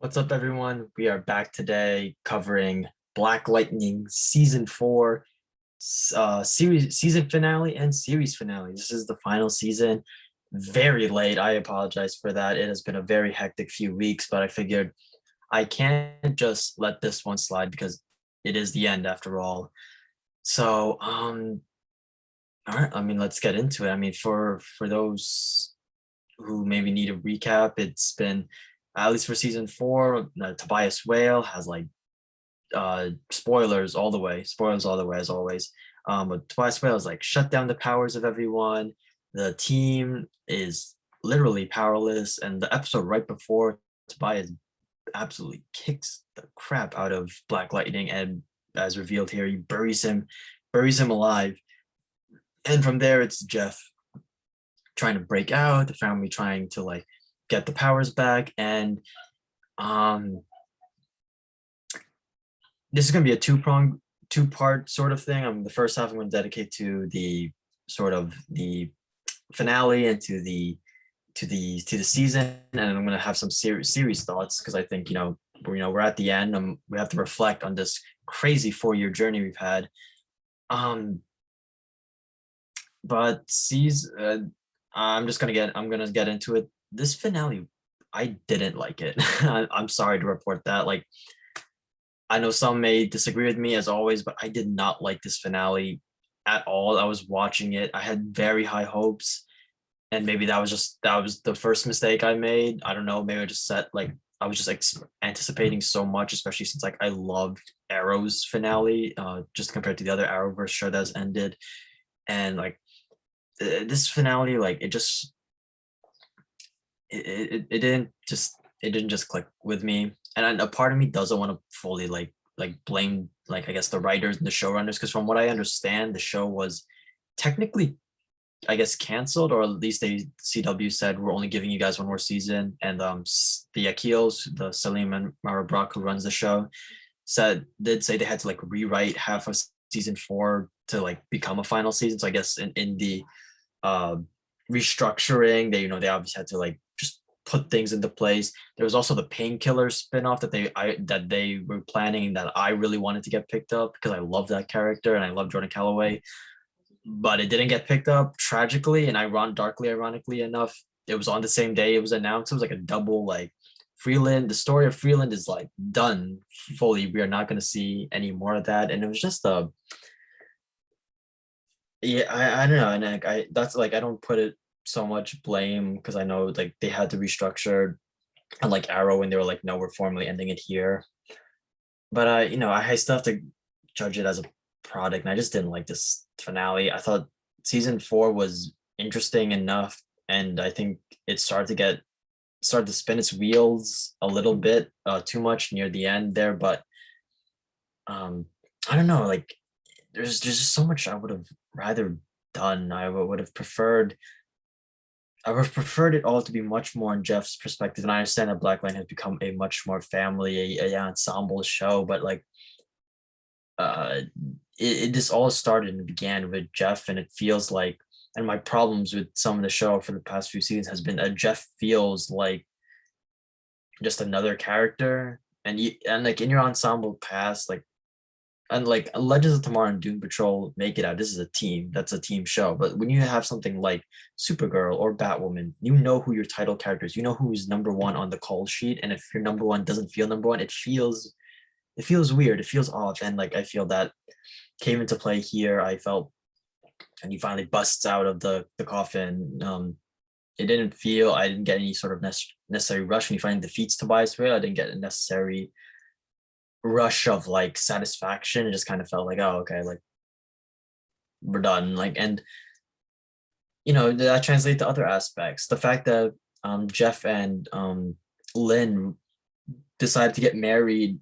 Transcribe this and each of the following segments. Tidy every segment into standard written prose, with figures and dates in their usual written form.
What's up, everyone? We are back today covering Black Lightning season four, series season finale and series finale. This is the final season. Very late. I apologize for that. It has been a very hectic few weeks, but I figured I can't just let this one slide because it is the end after all. So, all right. I mean, let's get into it. I mean, for those who maybe need a recap, it's been at least for season four. Tobias Whale has like spoilers all the way as always. But Tobias Whale is like shut down the powers of everyone. The team is literally powerless, and the episode right before, Tobias absolutely kicks the crap out of Black Lightning, and as revealed here, he buries him alive. And from there, it's Jeff trying to break out, the family trying to like get the powers back, and um this is going to be a two-part sort of thing. The first half I'm going to dedicate to the sort of the finale and to the season, and I'm going to have some series thoughts because I think we're at the end. We have to reflect on this crazy 4-year journey we've had. Um, but I'm gonna get into it. This finale, I didn't like it. I'm sorry to report that. Like, I know some may disagree with me as always, but I did not like this finale at all. I was watching it. I had very high hopes, and maybe that was the first mistake I made. I don't know. Maybe I was just like anticipating so much, especially since like I loved Arrow's finale, just compared to the other Arrowverse show that's ended, and like this finale, like it didn't just click with me, and a part of me doesn't want to fully like blame, like, I guess, the writers and the showrunners, because from what I understand, the show was technically, I guess, canceled, or at least CW said we're only giving you guys one more season. And the Akils, the Salim and Mara Brock, who runs the show, did say they had to like rewrite half of season four to like become a final season. So I guess in the uh restructuring, they obviously had to like just put things into place. There was also the Painkiller spinoff that they were planning, that I really wanted to get picked up because I love that character and I love Jordan Calloway, but it didn't get picked up tragically. And ironically enough, it was on the same day it was announced. It was like a double, like, Freeland. The story of Freeland is like done fully. We are not going to see any more of that. And it was just yeah, I don't know. And like, that's like, I don't put it so much blame, because I know like they had to restructure, and like Arrow, and they were like, no, we're formally ending it here. But I still have to judge it as a product, and I just didn't like this finale. I thought season four was interesting enough, and I think it started to spin its wheels a little bit too much near the end there. But um I don't know, like, there's just so much I would have rather done. I would have preferred it all to be much more in Jeff's perspective. And I understand that Blackline has become a much more family, a ensemble show, but like, uh it this all started and began with Jeff, and it feels like, and my problems with some of the show for the past few seasons has been that Jeff feels like just another character. And like in your ensemble cast, like, and like Legends of Tomorrow and Doom Patrol make it out. This is a team. That's a team show. But when you have something like Supergirl or Batwoman, you know who your title characters. You know who's number one on the call sheet. And if your number one doesn't feel number one, it feels weird. It feels off. And like, I feel that came into play here. I felt, and he finally busts out of the coffin. I didn't get any sort of necessary rush when he finally defeats Tobias Whale. I didn't get a necessary rush of like satisfaction. It just kind of felt like, oh, okay, like, we're done. Like, and that translates to other aspects. The fact that Jeff and Lynn decided to get married,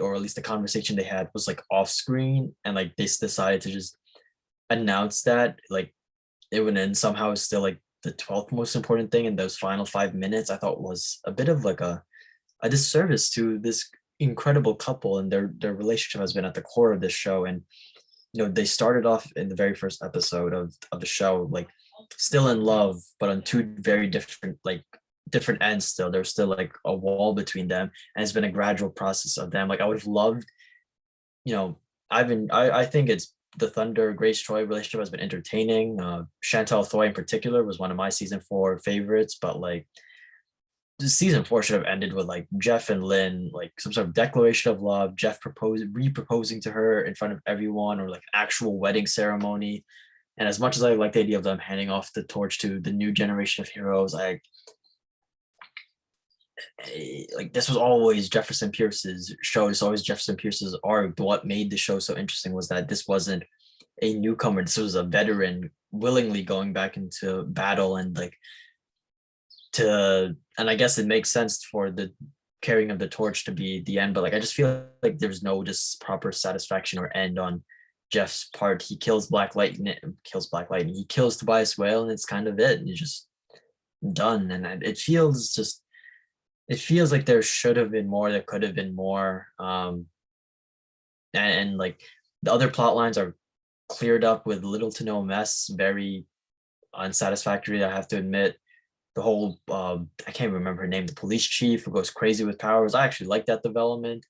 or at least the conversation they had was like off screen, and like they decided to just announce that, like, it would end somehow is still like the 12th most important thing in those final 5 minutes. I thought was a bit of like a disservice to this incredible couple, and their relationship has been at the core of this show. And they started off in the very first episode of the show, like, still in love, but on two very different, like, different ends still. There's still like a wall between them, and it's been a gradual process of them. Like I would have loved, you know, I think it's the Thunder Grace Troy relationship has been entertaining. Chantel Thoy in particular was one of my season 4 favorites, but like season 4 should have ended with like Jeff and Lynn, like some sort of declaration of love, Jeff re-proposing to her in front of everyone, or like an actual wedding ceremony. And as much as I like the idea of them handing off the torch to the new generation of heroes, like this was always Jefferson Pierce's show. It's always Jefferson Pierce's arc. What made the show so interesting was that this wasn't a newcomer. This was a veteran willingly going back into battle, and like and I guess it makes sense for the carrying of the torch to be the end, but like I just feel like there's no just proper satisfaction or end on Jeff's part. He kills Black Lightning, he kills Tobias Whale, and it's kind of it. And it's just done. And it feels like there should have been more, there could have been more. And like the other plot lines are cleared up with little to no mess, very unsatisfactory, I have to admit. The whole I can't remember her name, the police chief who goes crazy with powers. I actually like that development.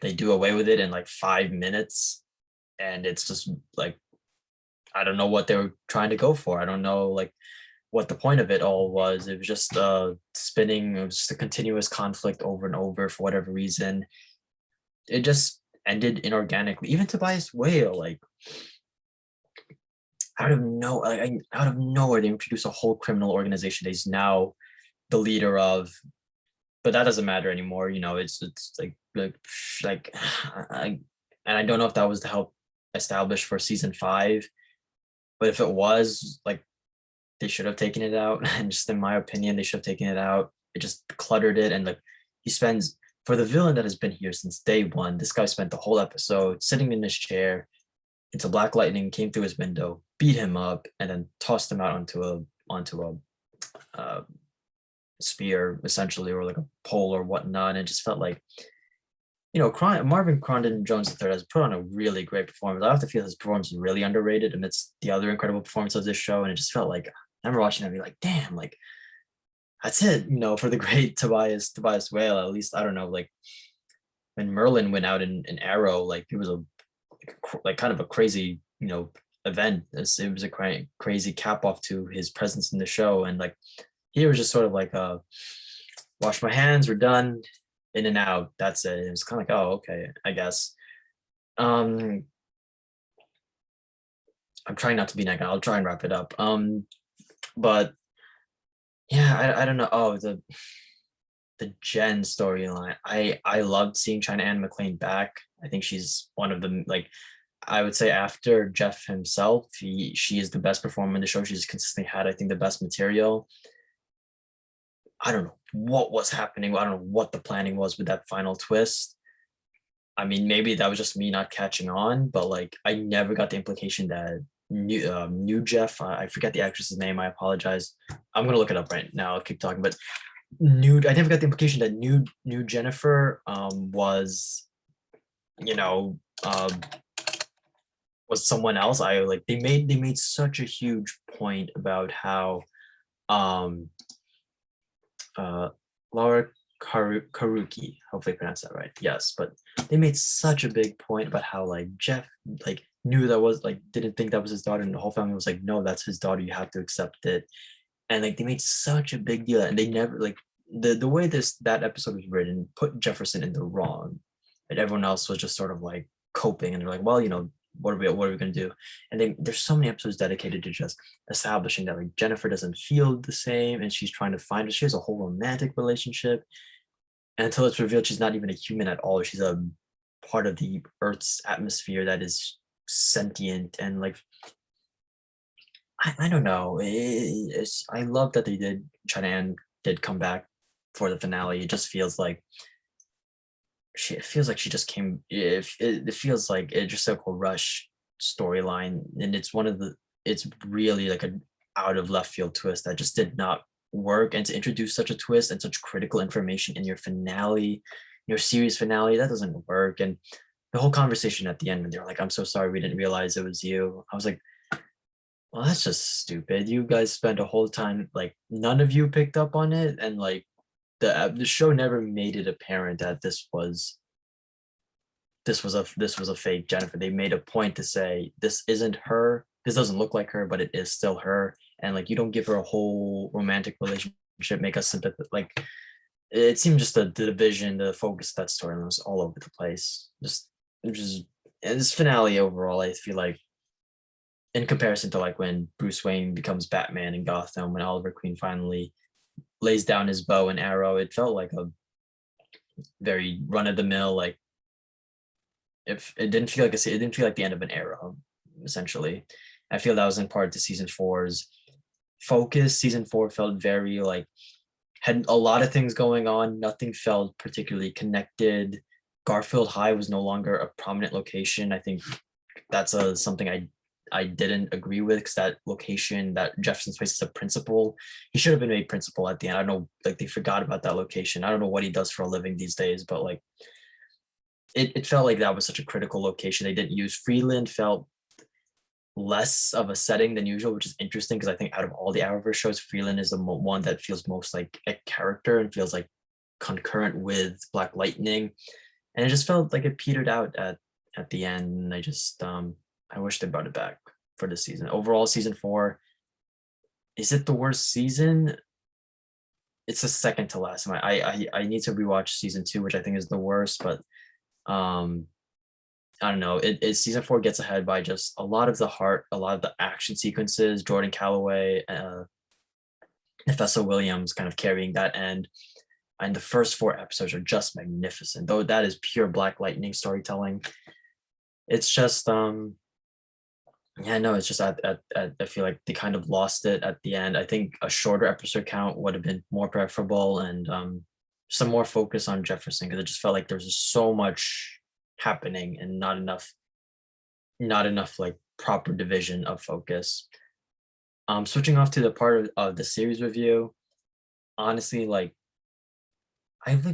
They do away with it in like 5 minutes, and it's just like I don't know what they were trying to go for. I don't know like what the point of it all was. It was just spinning. It was just a continuous conflict over and over for whatever reason. It just ended inorganically. Even Tobias Whale, like out of nowhere, they introduce a whole criminal organization that he's now the leader of. But that doesn't matter anymore. You know, it's like and I don't know if that was to help establish for season 5, but if it was, like they should have taken it out. And just in my opinion, they should have taken it out. It just cluttered it, and like he spends for the villain that has been here since day one. This guy spent the whole episode sitting in his chair until Black Lightning came through his window, beat him up, and then tossed him out onto a spear, essentially, or like a pole or whatnot. And it just felt like, Marvin Crondon Jones III has put on a really great performance. I have to feel his performance is really underrated amidst the other incredible performance of this show. And it just felt like I remember watching it and be like, damn, like that's it, for the great Tobias Whale. At least I don't know, like when Merlin went out in Arrow, like it was like kind of a crazy, event. It was a crazy cap off to his presence in the show. And like he was just sort of like wash my hands, we're done, in and out, that's it. It was kind of like, oh, okay, I guess. I'm trying not to be negative. I'll try and wrap it up. But yeah, I don't know. Oh, the Jen storyline. I loved seeing China Anne McClain back. I think she's one of the, like, I would say after Jeff himself, she is the best performer in the show. She's consistently had, I think, the best material. I don't know what was happening. I don't know what the planning was with that final twist. I mean, maybe that was just me not catching on, but like I never got the implication that new Jeff, I forget the actress's name. I apologize. I'm gonna look it up right now. I'll keep talking, but I never got the implication that new Jennifer you know, was someone else. I like they made such a huge point about how Laura Karuki, hopefully I pronounced that right. Yes, but they made such a big point about how like Jeff like knew that was like didn't think that was his daughter, and the whole family was like, no, that's his daughter. You have to accept it. And like they made such a big deal, and they never like the way that episode was written put Jefferson in the wrong, and everyone else was just sort of like coping, and they're like, well, what are we going to do? And then there's so many episodes dedicated to just establishing that like Jennifer doesn't feel the same, and she's trying to find it. She has a whole romantic relationship, and until it's revealed she's not even a human at all. She's a part of the Earth's atmosphere that is sentient. And like I don't know. I love that they did. China Anne did come back for the finale. It just feels like she just came. It feels like it just like a rush storyline, and it's really like an out of left field twist that just did not work. And to introduce such a twist and such critical information in your finale, your series finale, that doesn't work. And the whole conversation at the end when they're like, I'm so sorry, we didn't realize it was you. I was like, Well, that's just stupid. You guys spent a whole time like none of you picked up on it, and like the show never made it apparent that this was a fake Jennifer. They made a point to say this isn't her. This doesn't look like her, but it is still her. And like you don't give her a whole romantic relationship, make us sympathetic. Like it seemed just the division, the focus of that story was all over the place. Just and this finale overall, I feel like in comparison to like when Bruce Wayne becomes Batman in Gotham, when Oliver Queen finally lays down his bow and arrow, it felt like a very run of the mill, like if it didn't feel like it didn't feel like the end of an era, essentially. I feel that was in part to season four's focus. Season four felt very like had a lot of things going on. Nothing felt particularly connected. Garfield High was no longer a prominent location. I think that's something I didn't agree with because that location, that Jefferson's place is a principal. He should have been made principal at the end. I don't know, like they forgot about that location. I don't know what he does for a living these days, but like it felt like that was such a critical location. They didn't use Freeland, felt less of a setting than usual, which is interesting because I think out of all the Arrowverse shows, Freeland is the one that feels most like a character and feels like concurrent with Black Lightning. And it just felt like it petered out at the end. And I wish they brought it back for this season. Overall, season four, is it the worst season? It's the second to last. I need to rewatch season two, which I think is the worst, but um I don't know. Season four gets ahead by just a lot of the heart, a lot of the action sequences. Jordan Calloway, Nefessa Williams, kind of carrying that end. And the first four episodes are just magnificent. Though that is pure Black Lightning storytelling. It's just yeah, no, it's just I feel like they kind of lost it at the end. I think a shorter episode count would have been more preferable, and some more focus on Jefferson because it just felt like there was just so much happening and not enough like proper division of focus. Switching off to the part of the series review, honestly, like I've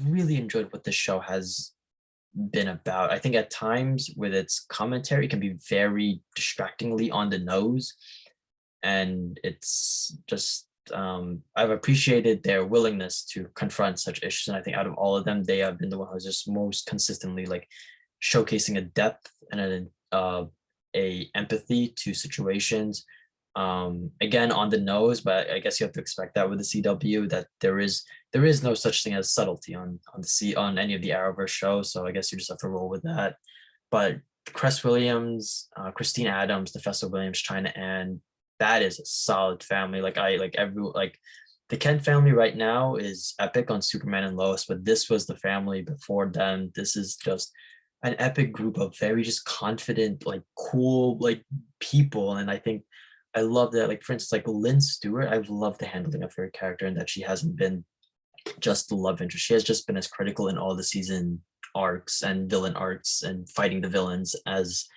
really enjoyed what this show has been about. I think at times with its commentary, it can be very distractingly on the nose, and it's just I've appreciated their willingness to confront such issues. And I think out of all of them, they have been the one who's just most consistently like showcasing a depth and a empathy to situations. Again, on the nose, but I guess you have to expect that with the CW that there is no such thing as subtlety on any of the Arrowverse shows. So I guess you just have to roll with that. But Cress Williams, Christine Adams, Nefessa Williams, China Ann, that is a solid family. Like the Kent family right now is epic on Superman and Lois, but this was the family before them. This is just an epic group of very just confident, like cool, like people. And I think I love that. Like for instance, like Lynn Stewart, I've loved the handling of her character and that she hasn't been just the love interest. She has just been as critical in all the season arcs and villain arcs and fighting the villains as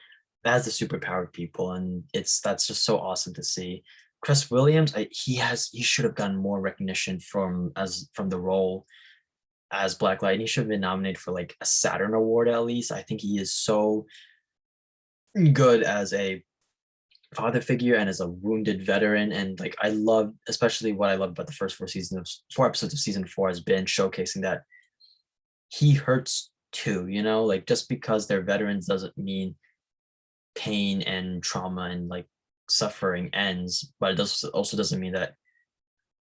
the superpowered people. And that's just so awesome to see. Chris Williams, he should have gotten more recognition from the role as Black Lightning. He should have been nominated for like a Saturn Award at least. I think he is so good as a father figure and as a wounded veteran. And like I love, especially what I love about the first four episodes of season four has been showcasing that he hurts too, like just because they're veterans doesn't mean pain and trauma and like suffering ends, but also doesn't mean that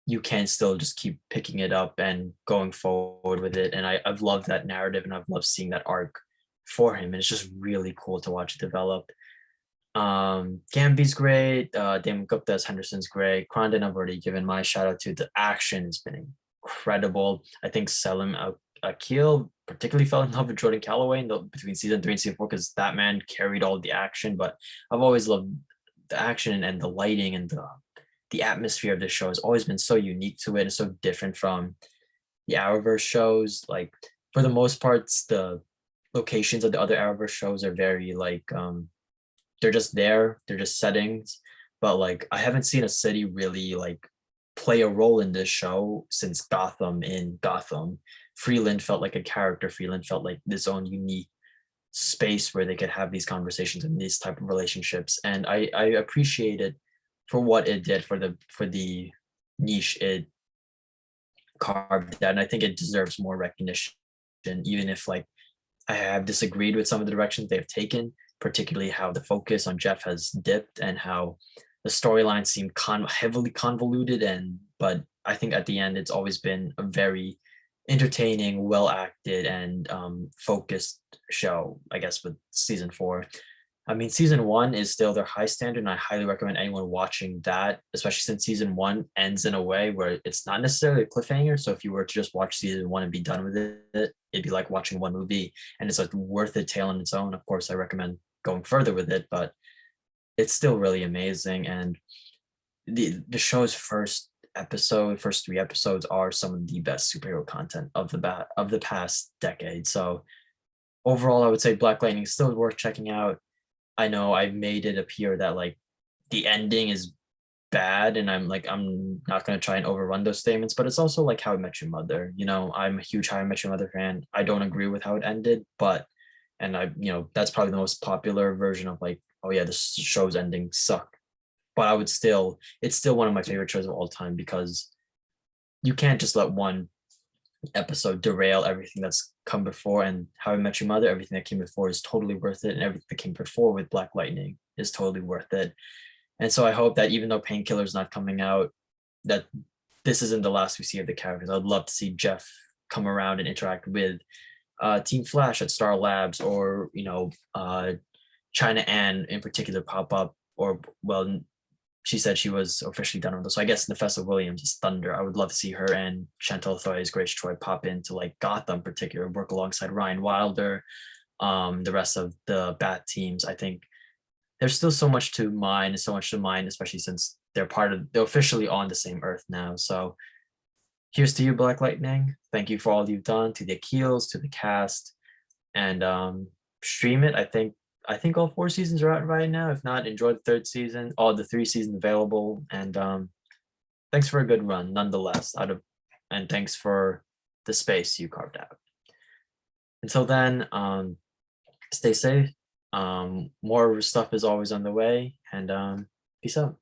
you can still just keep picking it up and going forward with it. And I've loved that narrative and I've loved seeing that arc for him. And it's just really cool to watch it develop. Gamby's great. Damon Gupta's Henderson's great. Crondon, I've already given my shout out to. The action has been incredible. I think Selim Akil particularly fell in love with Jordan Calloway between season three and season four because that man carried all the action. But I've always loved the action and the lighting and the atmosphere of this show has always been so unique to it and so different from the Arrowverse shows. Like for the most parts, the locations of the other Arrowverse shows are very like they're just there, they're just settings. But like I haven't seen a city really like play a role in this show since Gotham in Gotham. Freeland felt like a character. Freeland felt like this own unique space where they could have these conversations and these type of relationships. And I appreciate it for what it did for the niche it carved out. And I think it deserves more recognition, even if like I have disagreed with some of the directions they've taken, particularly how the focus on Jeff has dipped and how the storyline seemed heavily convoluted. And but I think at the end, it's always been a very entertaining, well acted, and focused show. I guess with season four. I mean, season one is still their high standard, and I highly recommend anyone watching that, especially since season one ends in a way where it's not necessarily a cliffhanger. So if you were to just watch season one and be done with it, it'd be like watching one movie, and it's a worth it tale on its own. Of course, I recommend going further with it, but it's still really amazing. And the show's first three episodes are some of the best superhero content of the past decade. So overall, I would say Black Lightning is still worth checking out. I know I made it appear that like the ending is bad, and I'm not gonna try and overrun those statements, but it's also like How I Met Your Mother. You know, I'm a huge How I Met Your Mother fan. I don't agree with how it ended, but and that's probably the most popular version of like, oh yeah, this show's ending sucked. But it's still one of my favorite shows of all time because you can't just let one episode derail everything that's come before. And How I Met Your Mother, everything that came before is totally worth it, and everything that came before with Black Lightning is totally worth it. And so I hope that even though Painkiller's not coming out, that this isn't the last we see of the characters. I'd love to see Jeff come around and interact with Team Flash at Star Labs, or China Anne in particular pop up, or well, she said she was officially done with this. So I guess Nefessa Williams is Thunder. I would love to see her and Chantal Thoy's Grace Troy pop into like Gotham, in particular, work alongside Ryan Wilder, the rest of the Bat teams. I think there's still so much to mine, and so much to mine, especially since they're officially on the same Earth now. So here's to you, Black Lightning. Thank you for all you've done, to the Akeels, to the cast, and stream it. I think all four seasons are out right now. If not, enjoy the third season, all the three seasons available. And thanks for a good run, nonetheless. And thanks for the space you carved out. Until then, stay safe. More stuff is always on the way, and peace out.